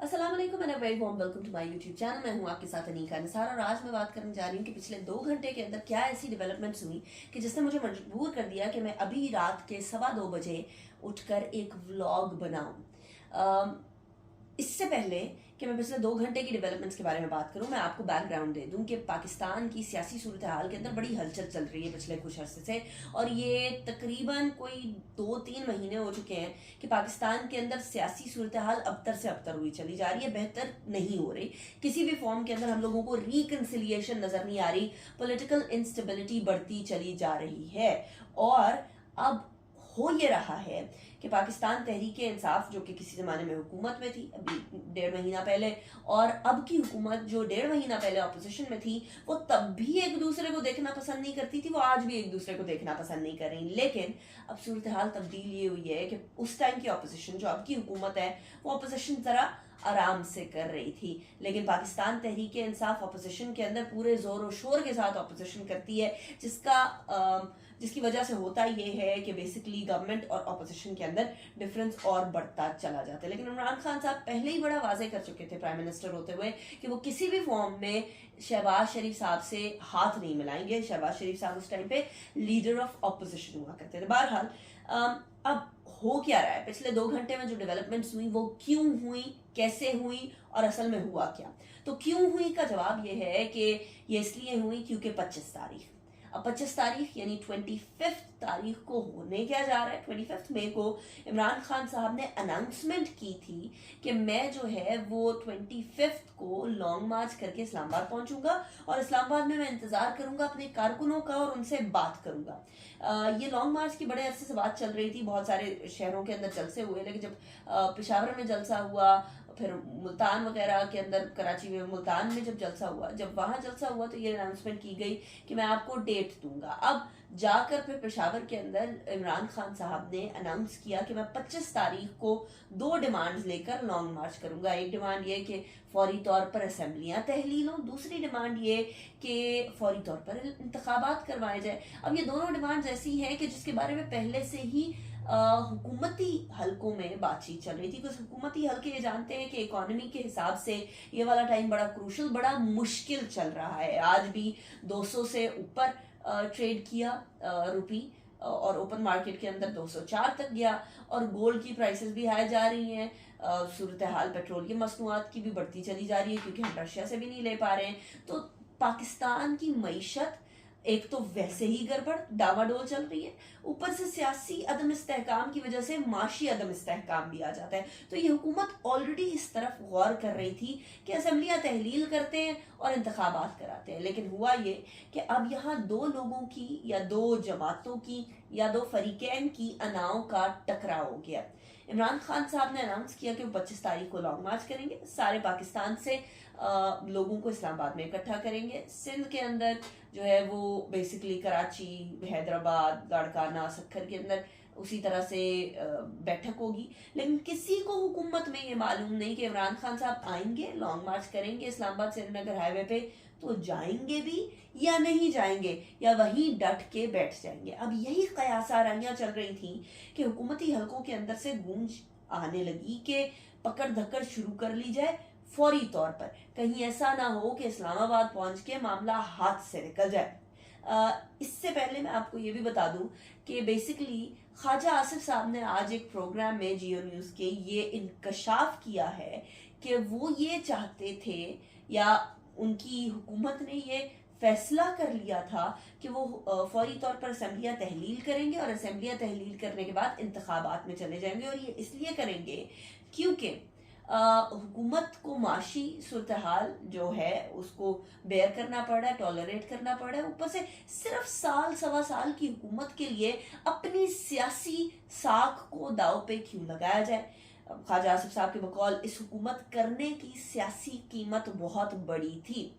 अस्सलाम वालेकुम and very warm welcome to my YouTube channel. मैं हूं आपके साथ अनीका निसार और आज मैं बात करने जा रही हूं कि पिछले 2 घंटे के अंदर क्या ऐसी डेवलपमेंट्स हुई कि जिसने मुझे मजबूर कर दिया कि मैं अभी रात के 2:15 बजे उठकर एक व्लॉग बनाऊं। इससे पहले कि मैं पिछले 2 घंटे की डेवलपमेंट्स के बारे में बात करूं, मैं आपको बैकग्राउंड दे दूं कि पाकिस्तान की सियासी सूरत हाल के अंदर बड़ी हलचल चल रही है पिछले कुछ अर्से से। और ये तकरीबन कोई 2-3 महीने हो चुके हैं कि पाकिस्तान के अंदर सियासी सूरत हाल अबतर से अबतर हुई चली जा रही है, बेहतर नहीं हो रही। किसी भी फॉर्म के अंदर हम लोगों को रिकन्सिलियेशन नजर नहीं आ रही, पॉलिटिकल इंस्टेबिलिटी बढ़ती चली जा रही है। और अब हो ये रहा है कि पाकिस्तान तहरीक इंसाफ, जो कि किसी जमाने में हुकूमत में थी अभी 1.5 महीना पहले, और अब की हुकूमत जो 1.5 महीना पहले अपोजिशन में थी, वो तब भी एक दूसरे को देखना पसंद नहीं करती थी, वो आज भी एक दूसरे को देखना पसंद नहीं कर रही। लेकिन अब सूरत हाल तब्दील ये हुई है कि उस टाइम की अपोजिशन, जो अब की हुकूमत है, वो अपोजिशन जरा आराम से कर रही थी, लेकिन पाकिस्तान तहरीक इंसाफ अपोजिशन के अंदर पूरे जोर और शोर के साथ अपोजिशन करती है, जिसकी वजह से होता ये है कि बेसिकली गवर्नमेंट और अपोजिशन के अंदर डिफरेंस और बढ़ता चला जाता है। लेकिन इमरान खान साहब पहले ही बड़ा वाजे कर चुके थे प्राइम मिनिस्टर होते हुए कि वो किसी भी फॉर्म में शहबाज शरीफ साहब से हाथ नहीं मिलाएंगे। शहबाज शरीफ साहब उस टाइम पे लीडर ऑफ अपोजिशन हुआ करते थे। बहरहाल अब हो क्या रहा है, पिछले 2 घंटे में जो डेवलपमेंट्स हुई वो क्यों हुई, कैसे हुई और असल में हुआ क्या। तो क्यों हुई का जवाब ये है कि ये इसलिए हुई क्योंकि 25 तारीख, अब 25 तारीख यानी 25 तारीख को होने क्या जा रहा है। 25 मई को इमरान खान साहब ने अनाउंसमेंट की थी कि मैं जो है वो 25 को लॉन्ग मार्च करके इस्लामाबाद पहुंचूंगा और इस्लामाबाद में मैं इंतजार करूंगा अपने कारकुनों का और उनसे बात करूंगा। ये लॉन्ग मार्च की बड़े अरसे से बात चल रही थी, बहुत सारे शहरों के अंदर जलसे हुए, लेकिन जब पेशावर में जलसा हुआ, फिर मुल्तान वगैरह के अंदर, कराची में मुल्तान में जब वहां जलसा हुआ तो ये अनाउंसमेंट की गई कि मैं आपको डेट दूंगा। अब जाकर फिर पेशावर के अंदर इमरान खान साहब ने अनाउंस किया कि मैं 25 तारीख को 2 डिमांड्स लेकर लॉन्ग मार्च करूंगा। एक डिमांड ये कि फौरी तौर पर असेंबलियां तहलील हों, दूसरी डिमांड ये कि फौरी तौर पर इंतखाबात करवाए जाए। अब ये दोनों डिमांड्स ऐसी हैं कि जिसके बारे में पहले से ही हुकूमती हलकों में बातचीट चल रही थी। कुछ हुकूमती हलके ये जानते हैं कि इकोनॉमी के हिसाब से ये वाला टाइम बड़ा क्रूशल, बड़ा मुश्किल चल रहा है। आज भी 200 से ऊपर ट्रेड किया रुपी, और ओपन मार्केट के अंदर 204 तक गया, और गोल्ड की प्राइसेस भी हाई जा रही हैं। सूरत हाल पेट्रोलियम मसनूआत की भी बढ़ती चली जा रही है क्योंकि हम रशिया से भी नहीं ले पा रहे हैं। तो पाकिस्तान की मईशत एक तो वैसे ही गड़बड़ डावाडोल चल रही है, ऊपर से सियासी अदम इस्तेहकाम की वजह से माशी अदम इस्तेहकाम भी आ जाता है। तो ये हुकूमत ऑलरेडी इस तरफ गौर कर रही थी कि असेंबलियां तहलील करते हैं और इंतखाबात कराते हैं। लेकिन हुआ ये कि अब यहाँ 2 लोगों की या 2 जमातों की या 2 फरीकैन की अनाओं का टकराव हो गया। इमरान खान साहब ने अनाउंस किया कि वो 25 तारीख को लॉन्ग मार्च करेंगे, सारे पाकिस्तान से लोगों को इस्लामाबाद में इकट्ठा करेंगे। सिंध के अंदर जो है वो बेसिकली कराची, हैदराबाद, लाड़काना, सक्खर के अंदर उसी तरह से बैठक होगी। लेकिन किसी को हुकूमत में ये मालूम नहीं कि इमरान खान साहब आएंगे, लॉन्ग मार्च करेंगे इस्लामाबाद श्रीनगर हाईवे पे, तो जाएंगे भी या नहीं जाएंगे, या वहीं डट के बैठ जाएंगे। अब यही कयासाराइयां चल रही थी कि हुकूमती हलकों के अंदर से गूंज आने लगी कि पकड़ धक्कड़ शुरू कर ली जाए फौरी तौर पर, कहीं ऐसा ना हो कि इस्लामाबाद पहुंच के मामला हाथ से निकल जाए। इससे पहले मैं आपको ये भी बता दूं कि बेसिकली ख्वाजा आसिफ साहब ने आज एक प्रोग्राम में जियो न्यूज के ये इंकशाफ किया है कि वो ये चाहते थे, या उनकी हुकूमत ने ये फैसला कर लिया था कि वो फौरी तौर पर असेंबलियां तहलील करेंगे और असेंबलियां तहलील करने के बाद इंतखाबात में चले जाएंगे। और ये इसलिए करेंगे क्योंकि हुकूमत को माशी सूरत हाल जो है उसको बेयर करना पड़ रहा है, टॉलरेट करना पड़ रहा है। ऊपर से सिर्फ साल 1.25 साल की हुकूमत के लिए अपनी सियासी साख को दाव पे क्यों लगाया जाए। ख्वाजा आसिफ साहब के बकौल इस हुकूमत करने की सियासी कीमत बहुत बड़ी थी।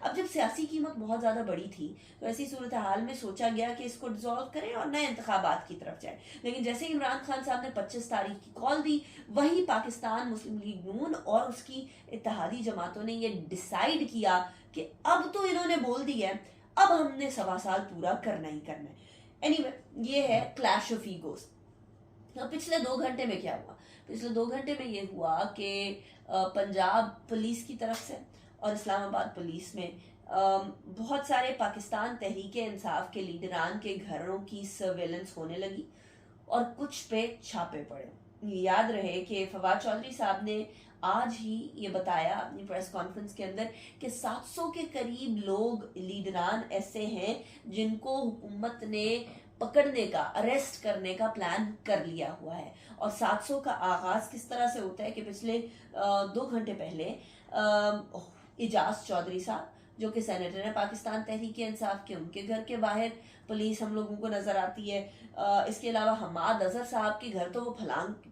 अब जब सियासी कीमत बहुत ज्यादा बड़ी थी तो ऐसी सूरत हाल में सोचा गया कि इसको डिसॉल्व करें और नए इंतखाबात की तरफ जाए। लेकिन जैसे ही इमरान खान साहब ने 25 तारीख की कॉल दी, वही पाकिस्तान मुस्लिम लीग नून और उसकी इत्तेहादी जमातों ने ये डिसाइड किया कि अब तो इन्होंने बोल दिया है, अब हमने 1.25 साल पूरा करना ही करना है। एनीवे, ये है क्लैश ऑफ ईगोस। तो पिछले 2 घंटे में क्या हुआ? पिछले 2 घंटे में ये हुआ कि पंजाब पुलिस की तरफ से और इस्लामाबाद पुलिस में बहुत सारे पाकिस्तान तहरीक इंसाफ के लीडरान के घरों की सर्वेलेंस होने लगी और कुछ पे छापे पड़े। याद रहे कि फवाद चौधरी साहब ने आज ही ये बताया अपनी प्रेस कॉन्फ्रेंस के अंदर कि 700 के करीब लोग लीडरान ऐसे हैं जिनको हुकूमत ने पकड़ने का, अरेस्ट करने का प्लान कर लिया हुआ है। और 700 का आगाज किस तरह से होता है कि पिछले 2 घंटे पहले इजाज चौधरी साहब जो कि सेनेटर है पाकिस्तान तहरीक इंसाफ के, उनके घर के बाहर पुलिस हम लोगों को नजर आती है। इसके अलावा हमाद अजहर साहब के घर तो वो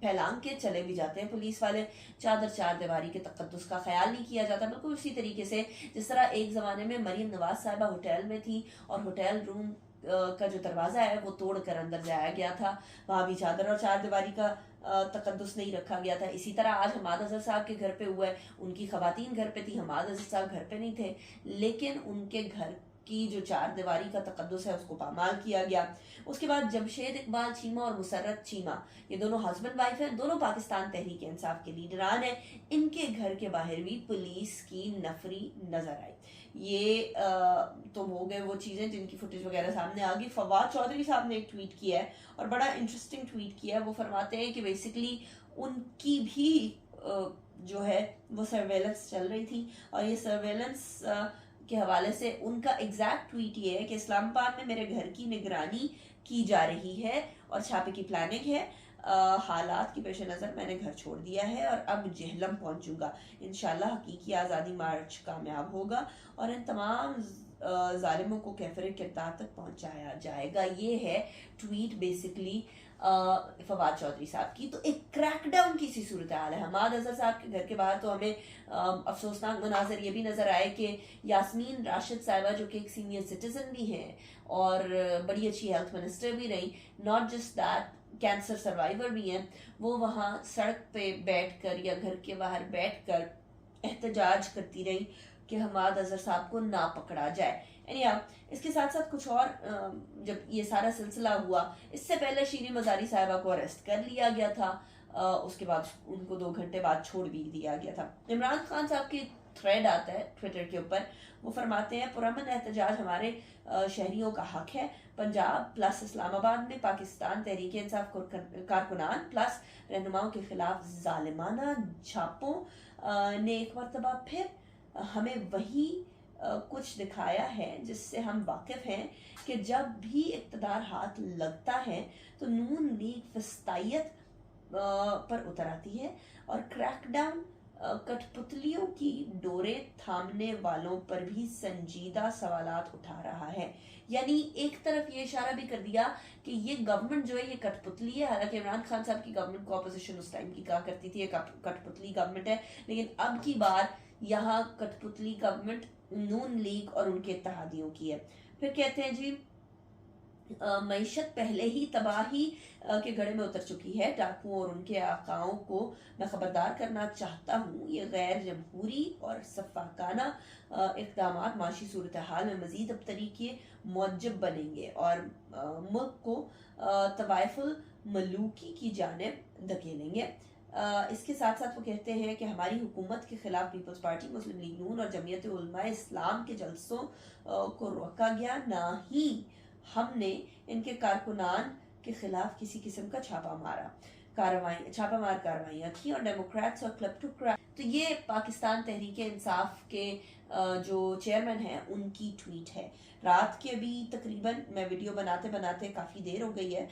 फैलांग के चले भी जाते हैं पुलिस वाले। चार दीवारी के तकद्दुस का ख्याल नहीं किया जाता। बिल्कुल उसी तरीके से जिस तरह एक जमाने में मरीम नवाज साहिबा होटल में थी और होटल रूम का जो दरवाजा है वो तोड़कर अंदर जाया गया था, वहां भी चादर और चार दीवारी का तकद्दुस नहीं रखा गया था। इसी तरह आज हमाद अजहर साहब के घर पे हुआ है। उनकी खवातीन घर पे थी, हमाद अजहर साहब घर पे नहीं थे, लेकिन उनके घर की जो चार दीवारी का तकद्दुस है उसको पामाल किया गया। उसके बाद जमशेद इकबाल चीमा और मुसर्रत चीमा, ये दोनों हस्बैंड वाइफ हैं, दोनों पाकिस्तान तहरीक इंसाफ के लीडरान हैं। इनके घर के बाहर भी पुलिस की नफरी नजर आई। ये तो हो गए वो चीजें जिनकी फुटेज वगैरह सामने आ गई। फवाद चौधरी साहब ने एक ट्वीट किया है और बड़ा इंटरेस्टिंग ट्वीट किया है। वो फरमाते हैं कि बेसिकली उनकी भी जो है वो सर्वेलेंस चल रही थी और ये सर्वेलेंस के हवाले से उनका एग्जैक्ट ट्वीट ये है कि इस्लामाबाद में मेरे घर की निगरानी की जा रही है और छापे की प्लानिंग है। हालात की पेश नज़र मैंने घर छोड़ दिया है और अब जेहलम पहुंचूंगा। इंशाल्लाह हकीकी आज़ादी मार्च कामयाब होगा और इन तमाम जालिमों को कैफरे किरदार तक पहुंचाया जाएगा। ये है ट्वीट बेसिकली फवाद चौधरी साहब की। तो एक क्रैकडाउन की सी सूरत हाल है। हमाद अजहर साहब के घर के बाहर तो हमें अफसोसनाक मनाजर ये भी नजर आए कि यास्मीन राशिद साहिबा जो कि एक सीनियर सिटीजन भी हैं और बड़ी अच्छी हेल्थ मिनिस्टर भी रही, not just that cancer survivor भी हैं, वो वहाँ सड़क पे बैठकर या घर के बाहर बैठकर एहतजाज करती रही कि हमाद अजहर साहब को ना पकड़ा जाए। इसके साथ साथ कुछ और, जब ये सारा सिलसिला हुआ इससे पहले शीरी मजारी साहिबा को अरेस्ट कर लिया गया था। उसके बाद उनको 2 घंटे बाद छोड़ भी दिया गया था। इमरान खान साहब की थ्रेड आता है ट्विटर के ऊपर, वो फरमाते हैं पुरअमन एहतजाज हमारे शहरियों का हक है। पंजाब प्लस इस्लामाबाद में पाकिस्तान तहरीक इंसाफ कारकुनान प्लस रहनुमाओं के खिलाफ जालिमाना छापों ने एक मरतबा फिर हमें वही कुछ दिखाया है जिससे हम वाकिफ हैं कि जब भी इक़्तिदार हाथ लगता है तो नून लीग फस्तायत पर उतर आती है और क्रैकडाउन कठपुतलियों की डोरे थामने वालों पर भी संजीदा सवालात उठा रहा है। यानी एक तरफ ये इशारा भी कर दिया कि ये गवर्नमेंट जो है ये कठपुतली है। हालांकि इमरान खान साहब की गवर्नमेंट को अपोजिशन उस टाइम की कहा करती थी ये कठपुतली गवर्नमेंट है, लेकिन अब की बार यहाँ कठपुतली गवर्नमेंट नून लीग और उनके इत्तेहादियों की है। फिर कहते हैं जी मईशत पहले ही तबाही के घड़े में उतर चुकी है। डाकुओं और उनके आकाओं को मैं खबरदार करना चाहता हूँ, ये गैर जमहूरी और सफाकाना इक़दामात माशी सूरत हाल में मजीद अब तरीके मुअज्जब बनेंगे और मुल्क को तवाइफुल मलूकी की जानिब धकेलेंगे। इसके साथ साथ वो कहते हैं कि हमारी हुकूमत के खिलाफ पीपल्स पार्टी, मुस्लिम लीग नून और जमीयत उलमा इस्लाम के जलसों को रोका गया, ना ही हमने इनके कारकुनान के खिलाफ किसी किस्म का छापामार कार्रवाइयाँ की और डेमोक्रेट्स और क्लेप्टोक्रेट। तो ये पाकिस्तान तहरीक इंसाफ के जो चेयरमैन हैं उनकी ट्वीट है। रात के अभी तकरीबन मैं वीडियो बनाते बनाते काफ़ी देर हो गई है,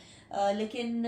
लेकिन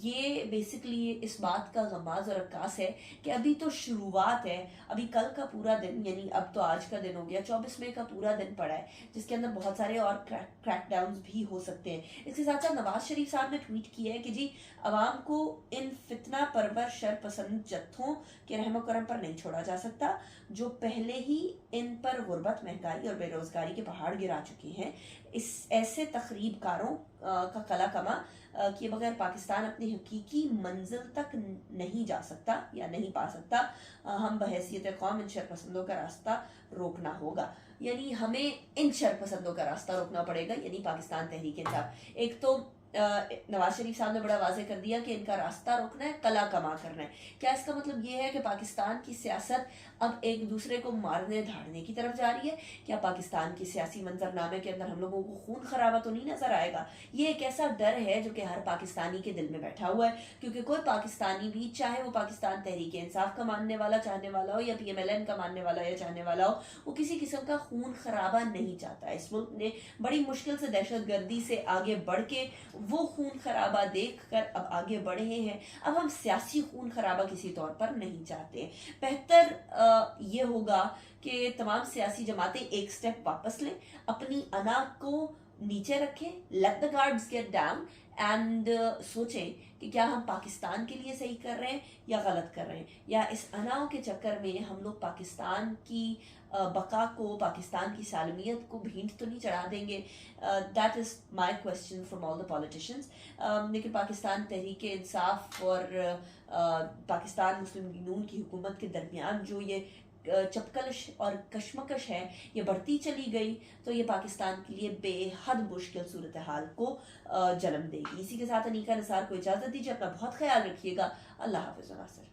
ये बेसिकली इस बात का गमाज और अक्कास है कि अभी तो शुरुआत है। अभी कल का पूरा दिन, यानी अब तो आज का दिन हो गया, 24 मई का पूरा दिन पड़ा है जिसके अंदर बहुत सारे और क्रैकडाउन्स भी हो सकते हैं। इसके साथ साथ नवाज शरीफ साहब ने ट्वीट किया है कि जी अवाम को इन फितना परवर शर पसंद जत्थों के रहमो करम पर नहीं छोड़ा जा सकता जो पहले ही इन पर गुर्बत, महंगाई और बेरोजगारी के पहाड़ गिरा चुके हैं। इस ऐसे तखरीबकारों का कला कमा किए बगैर पाकिस्तान अपनी हकीकी मंजिल तक नहीं जा सकता या नहीं पा सकता। हम बहैसियत कौम इन शरपसंदों का रास्ता रोकना होगा, यानी हमें इन शरपसंदों का रास्ता रोकना पड़ेगा, यानी पाकिस्तान तहरीक इंसाफ। एक तो नवाज शरीफ साहब ने बड़ा वाजे कर दिया कि इनका रास्ता रोकना है, कला कमा करना है। क्या इसका मतलब ये है कि पाकिस्तान की सियासत अब एक दूसरे को मारने धाड़ने की तरफ जा रही है? क्या पाकिस्तान की सियासी मंजरनामे के अंदर हम लोगों को खून खराबा तो नहीं नजर आएगा? ये एक ऐसा डर है जो कि हर पाकिस्तानी के दिल में बैठा हुआ है, क्योंकि कोई पाकिस्तानी भी, चाहे वो पाकिस्तान तहरीक इंसाफ का मानने वाला चाहने वाला हो या PMLN का मानने वाला या चाहने वाला हो, वो किसी किस्म का खून खराबा नहीं चाहता। इस मुल्क ने बड़ी मुश्किल से दहशत गर्दी से आगे बढ़ के वो खून खराबा देख कर अब आगे बढ़े हैं। अब हम सियासी खून खराबा किसी तौर पर नहीं चाहते। बेहतर ये होगा कि तमाम सियासी जमातें एक स्टेप वापस लें, अपनी अना को नीचे रखें, let the guards get down and सोचें कि क्या हम पाकिस्तान के लिए सही कर रहे हैं या गलत कर रहे हैं, या इस अनाओं के चक्कर में हम लोग पाकिस्तान की बका को, पाकिस्तान की सालमियत को भींट तो नहीं चढ़ा देंगे। That is my question from all the politicians. लेकिन पाकिस्तान तहरीक इंसाफ और पाकिस्तान मुस्लिम लीग नून की हुकूमत के दरमियान जो ये चपकलश और कशमकश है, ये बढ़ती चली गई तो ये पाकिस्तान के लिए बेहद मुश्किल सूरत हाल को जन्म देगी। इसी के साथ अनीका निसार को इजाज़त दीजिए। अपना बहुत ख्याल रखिएगा। अल्लाह हाफ़िज़ नासिर।